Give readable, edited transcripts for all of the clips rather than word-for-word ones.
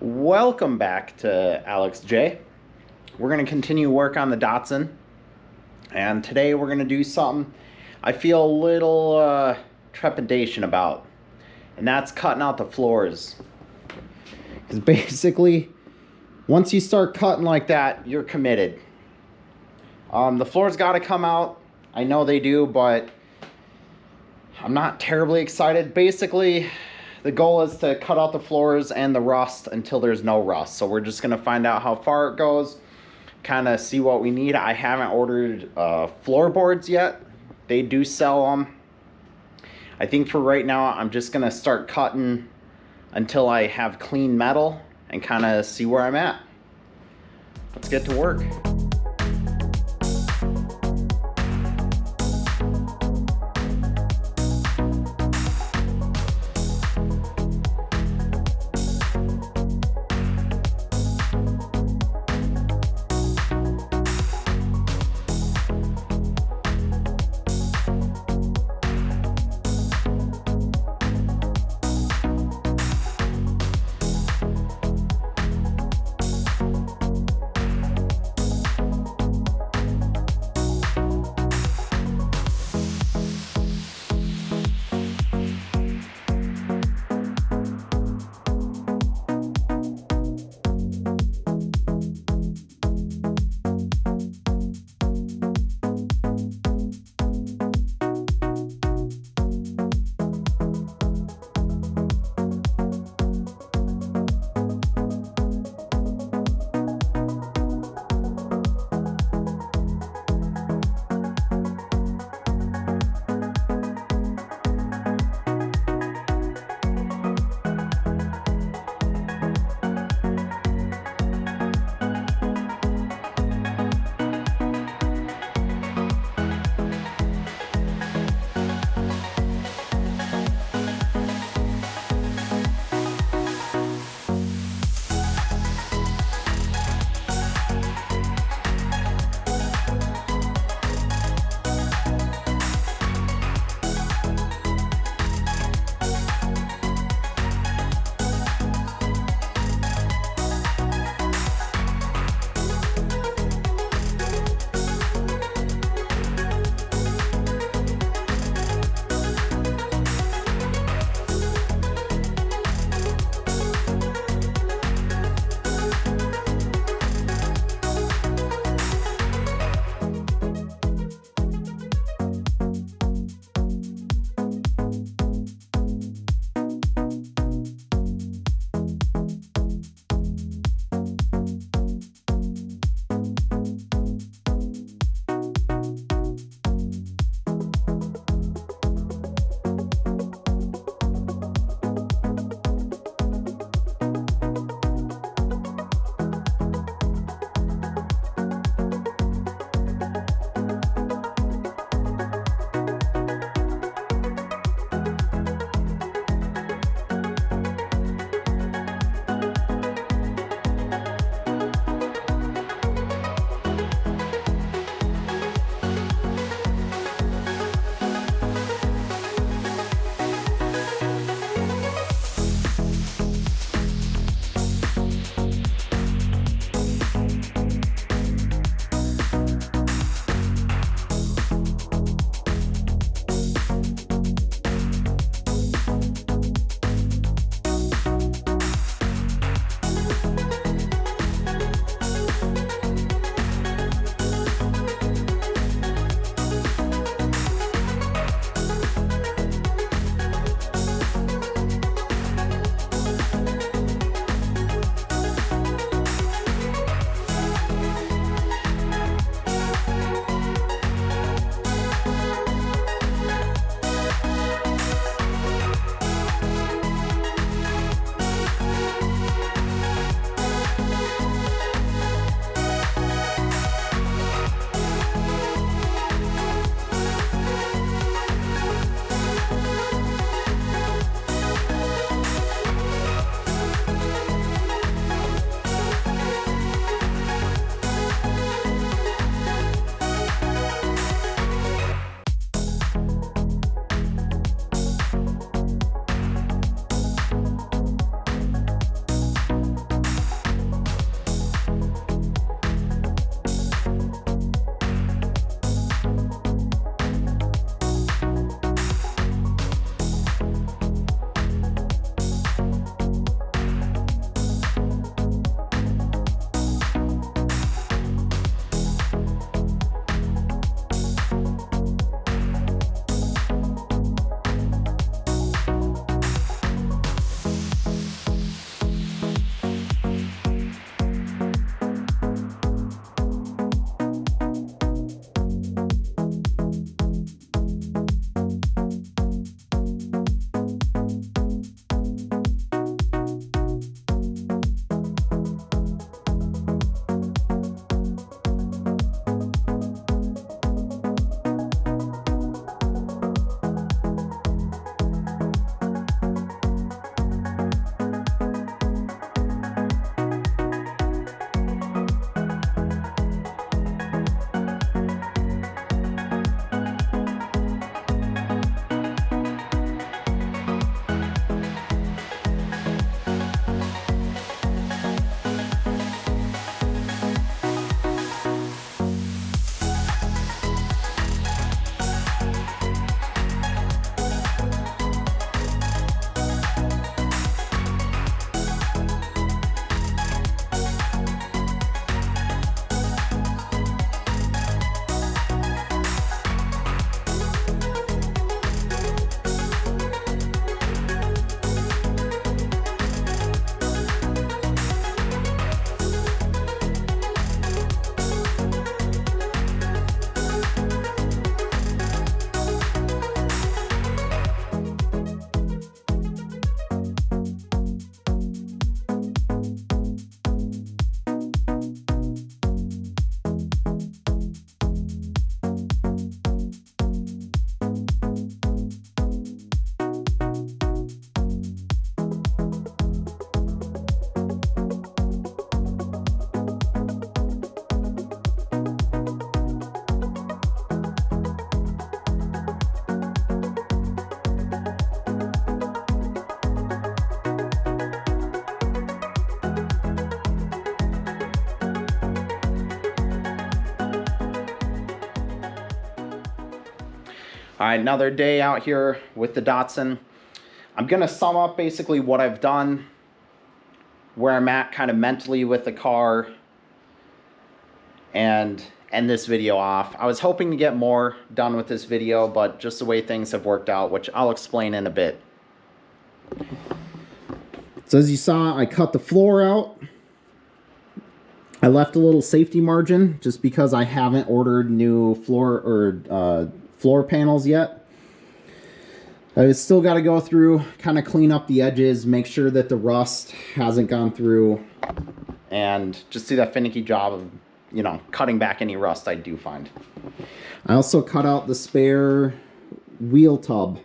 Welcome back to Alex J. We're going to continue work on the Datsun, and today we're going to do something I feel a little trepidation about, and that's cutting out the floors. Because basically, once you start cutting like that, you're committed. The floors got to come out. I know they do, but I'm not terribly excited. Basically, the goal is to cut out the floors and the rust until there's no rust. So we're just going to find out how far it goes, kind of see what we need. I haven't ordered floorboards yet. They do sell them. I think for right now, I'm just going to start cutting until I have clean metal and kind of see where I'm at. Let's get to work. All right, another day out here with the Datsun. I'm gonna sum up basically what I've done, where I'm at kind of mentally with the car, and end this video off. I was hoping to get more done with this video, but just the way things have worked out, which I'll explain in a bit. So as you saw, I cut the floor out. I left a little safety margin just because I haven't ordered new floor panels yet. I still got to go through, kind of clean up the edges, make sure that the rust hasn't gone through, and just do that finicky job of, you know, cutting back any rust I do find. I also cut out the spare wheel tub.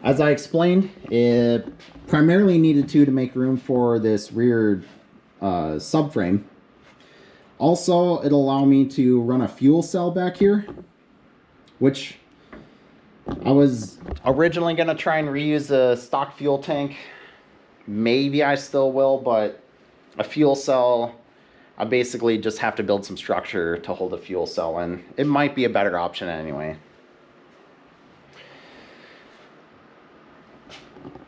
As I explained, it primarily needed to make room for this rear subframe. Also, it'll allow me to run a fuel cell back here, which I was originally going to try and reuse the stock fuel tank. Maybe I still will, but a fuel cell, I basically just have to build some structure to hold a fuel cell in. It might be a better option anyway.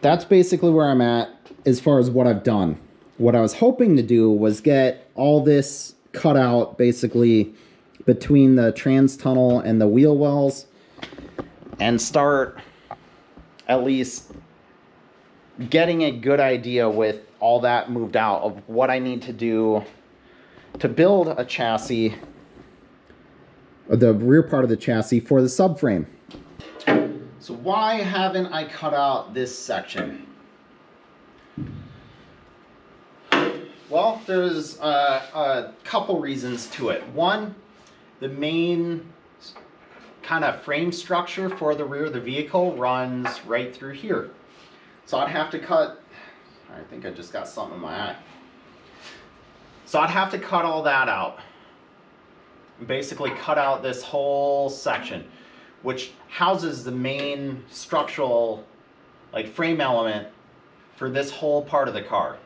That's basically where I'm at as far as what I've done. What I was hoping to do was get all this cut out basically between the trans tunnel and the wheel wells and start at least getting a good idea with all that moved out of what I need to do to build a chassis, the rear part of the chassis for the subframe. So why haven't I cut out this section? Well, there's a couple reasons to it. One, the main kind of frame structure for the rear of the vehicle runs right through here. So I'd have to cut, I think I just got something in my eye. So I'd have to cut all that out. Basically cut out this whole section, which houses the main structural, like, frame element for this whole part of the car.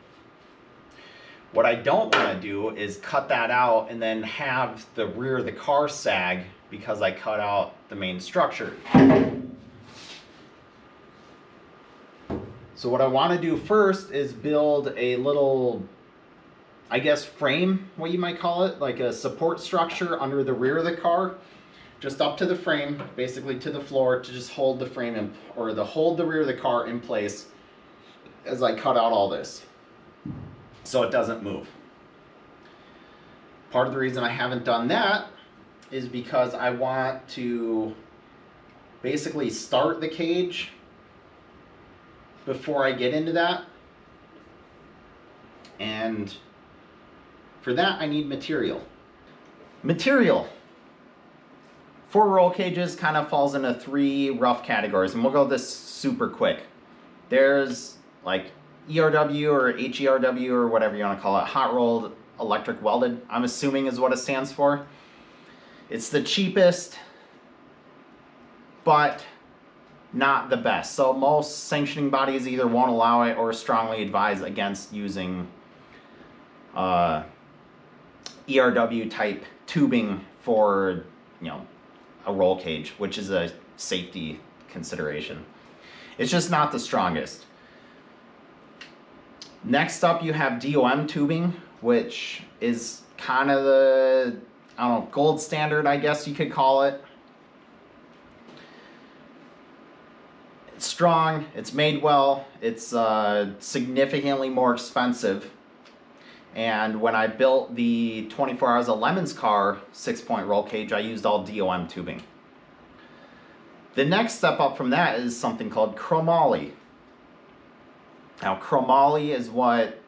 What I don't want to do is cut that out and then have the rear of the car sag because I cut out the main structure. So what I want to do first is build a little, I guess, frame, what you might call it, like a support structure under the rear of the car, just up to the frame, basically to the floor, to just hold the frame in, or hold the rear of the car in place as I cut out all this, so it doesn't move. Part of the reason I haven't done that is because I want to basically start the cage before I get into that. And for that, I need material. Material for roll cages kind of falls into three rough categories, and we'll go this super quick. There's like ERW or HERW or whatever you want to call it, hot rolled electric welded, I'm assuming is what it stands for. It's the cheapest, but not the best. So most sanctioning bodies either won't allow it or strongly advise against using ERW type tubing for, you know, a roll cage, which is a safety consideration. It's just not the strongest. Next up, you have DOM tubing, which is kind of the, I don't know, gold standard, I guess you could call it. It's strong, it's made well, it's significantly more expensive. And when I built the 24 Hours of Lemons car 6-point roll cage, I used all DOM tubing. The next step up from that is something called chromoly. Now, chromoly is what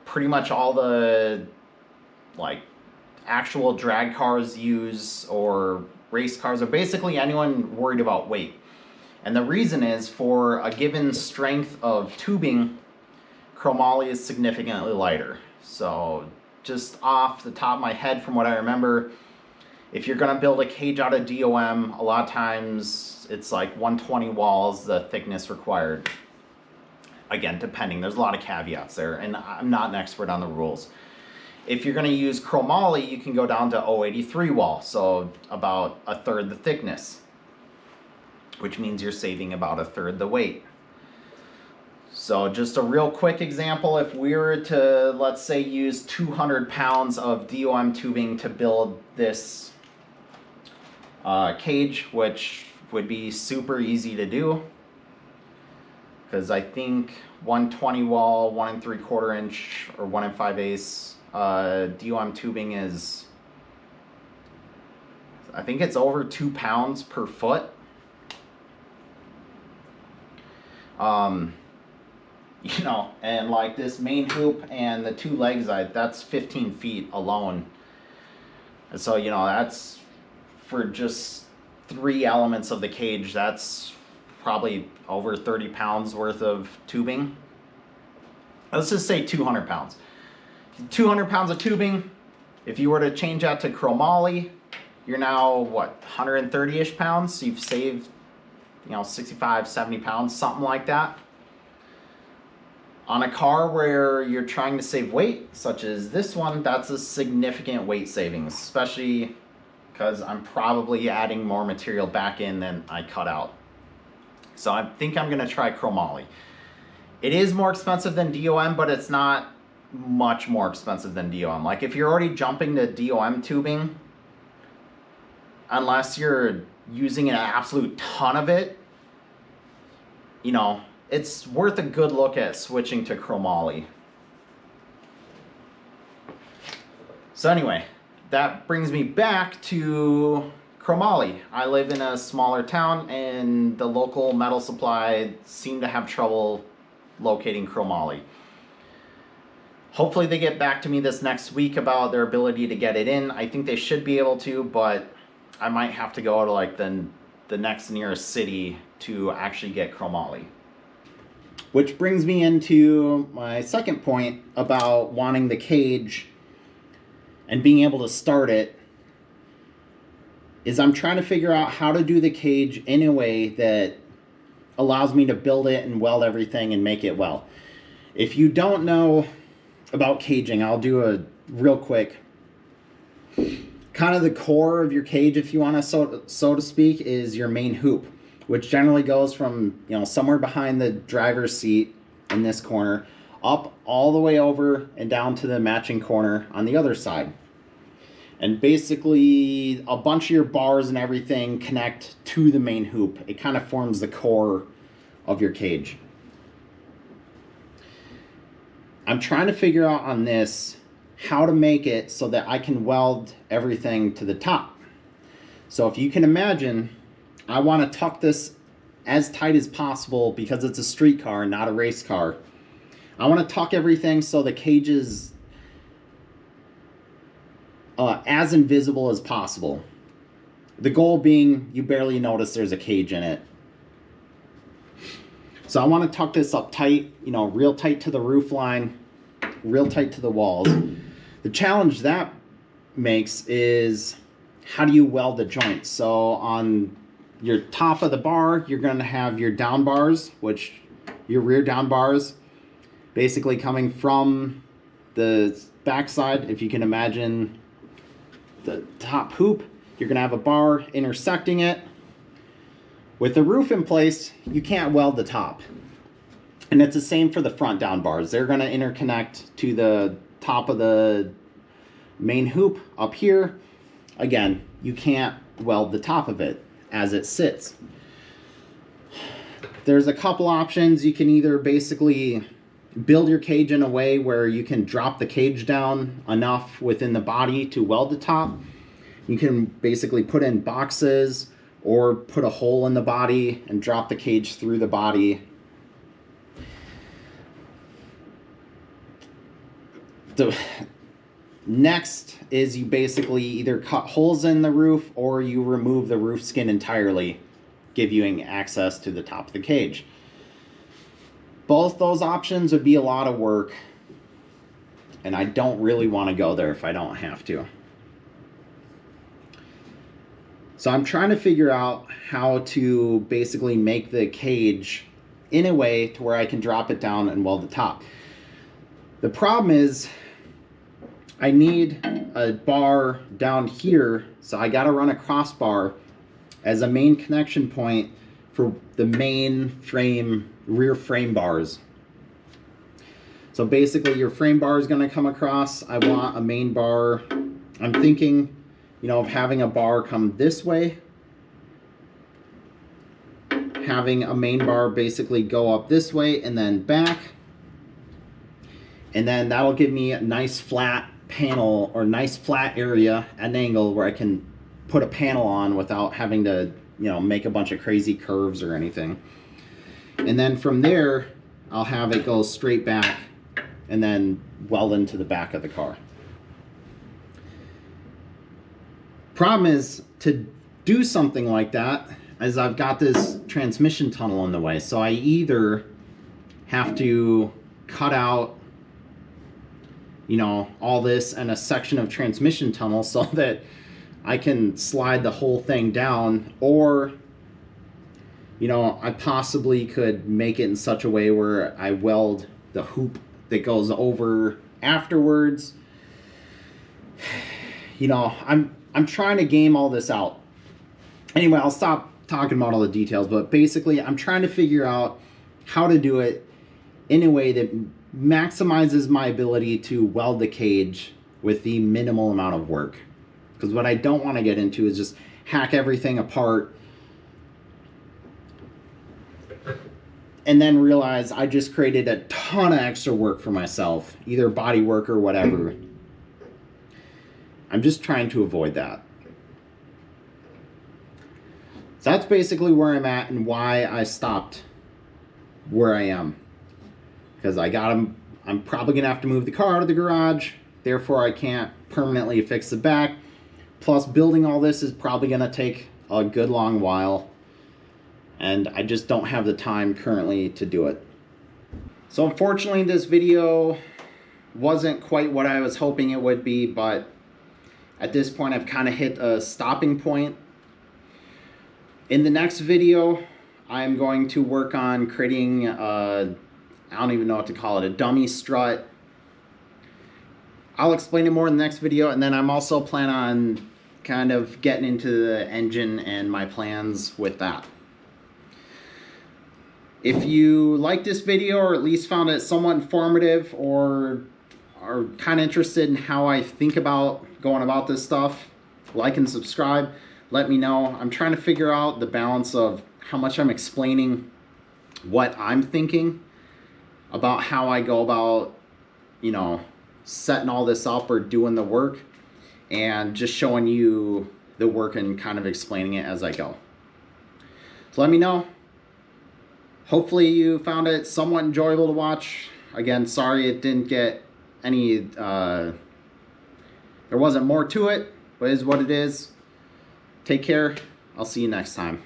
pretty much all the, like, actual drag cars use, or race cars, or basically anyone worried about weight. And the reason is, for a given strength of tubing, chromoly is significantly lighter. So just off the top of my head, from what I remember, if you're going to build a cage out of DOM, a lot of times it's like 120 walls, the thickness required. Again, depending, there's a lot of caveats there, and I'm not an expert on the rules. If you're going to use chromoly, you can go down to 083 wall, so about a third the thickness, which means you're saving about a third the weight. So just a real quick example, if we were to, let's say, use 200 pounds of DOM tubing to build this cage, which would be super easy to do, because I think 120 wall, 1 3/4 inch, or 1 5/8 DOM tubing is, I think it's over 2 pounds per foot. You know, and like this main hoop and the 2 legs, that's 15 feet alone. And so, you know, that's for just 3 elements of the cage, that's probably over 30 pounds worth of tubing. Let's just say 200 pounds. 200 pounds of tubing, if you were to change that to chromoly, you're now, what, 130-ish pounds? So you've saved, you know, 65, 70 pounds, something like that. On a car where you're trying to save weight, such as this one, that's a significant weight savings, especially because I'm probably adding more material back in than I cut out. So I think I'm going to try chromoly. It is more expensive than DOM, but it's not much more expensive than DOM. Like if you're already jumping to DOM tubing, unless you're using an absolute ton of it, you know, it's worth a good look at switching to chromoly. So anyway, that brings me back to chromoly. I live in a smaller town and the local metal supply seem to have trouble locating chromoly. Hopefully they get back to me this next week about their ability to get it in. I think they should be able to, but I might have to go to like the next nearest city to actually get chromoly. Which brings me into my second point about wanting the cage and being able to start it, is I'm trying to figure out how to do the cage in a way that allows me to build it and weld everything and make it well. If you don't know about caging, I'll do a real quick. Kind of the core of your cage, if you want to so to speak, is your main hoop, which generally goes from, you know, somewhere behind the driver's seat in this corner up all the way over and down to the matching corner on the other side. And basically a bunch of your bars and everything connect to the main hoop. It kind of forms the core of your cage. I'm trying to figure out on this how to make it so that I can weld everything to the top. So if you can imagine, I want to tuck this as tight as possible because it's a street car, not a race car. I want to tuck everything so the cage is as invisible as possible. The goal being you barely notice there's a cage in it. So I want to tuck this up tight, you know, real tight to the roof line, real tight to the walls. The challenge that makes is how do you weld the joints? So on your top of the bar, you're going to have your down bars, which your rear down bars, basically coming from the backside. If you can imagine the top hoop, you're going to have a bar intersecting it. With the roof in place, you can't weld the top. And it's the same for the front down bars. They're going to interconnect to the top of the main hoop up here. Again, you can't weld the top of it as it sits. There's a couple options. You can either basically build your cage in a way where you can drop the cage down enough within the body to weld the top. You can basically put in boxes or put a hole in the body and drop the cage through the body. The next is you basically either cut holes in the roof or you remove the roof skin entirely, giving access to the top of the cage. Both those options would be a lot of work, and I don't really want to go there if I don't have to. So I'm trying to figure out how to basically make the cage in a way to where I can drop it down and weld the top. The problem is I need a bar down here, so I got to run a crossbar as a main connection point for the main frame, rear frame bars. So basically your frame bar is going to come across. I want a main bar. I'm thinking, you know, of having a bar come this way, having a main bar basically go up this way and then back, and then that'll give me a nice flat panel or nice flat area at an angle where I can put a panel on without having to, you know, make a bunch of crazy curves or anything. And then from there I'll have it go straight back and then weld into the back of the car. Problem is, to do something like that, as I've got this transmission tunnel in the way, so I either have to cut out, you know, all this and a section of transmission tunnel so that I can slide the whole thing down, or, you know, I possibly could make it in such a way where I weld the hoop that goes over afterwards. You know, I'm trying to game all this out. Anyway, I'll stop talking about all the details, but basically I'm trying to figure out how to do it in a way that maximizes my ability to weld the cage with the minimal amount of work. Because what I don't want to get into is just hack everything apart and then realize I just created a ton of extra work for myself, either body work or whatever. I'm just trying to avoid that. So that's basically where I'm at and why I stopped where I am. Because I'm probably gonna have to move the car out of the garage, therefore I can't permanently fix the back. Plus building all this is probably gonna take a good long while, and I just don't have the time currently to do it. So unfortunately this video wasn't quite what I was hoping it would be, but at this point I've kind of hit a stopping point. In the next video, I'm going to work on creating I don't even know what to call it, a dummy strut. I'll explain it more in the next video, and then I'm also planning on kind of getting into the engine and my plans with that. If you like this video, or at least found it somewhat informative, or are kind of interested in how I think about going about this stuff, like and subscribe. Let me know. I'm trying to figure out the balance of how much I'm explaining what I'm thinking about how I go about, you know, setting all this up or doing the work, and just showing you the work and kind of explaining it as I go. So let me know. Hopefully you found it somewhat enjoyable to watch. Again, sorry it didn't get any, there wasn't more to it, but it is what it is. Take care. I'll see you next time.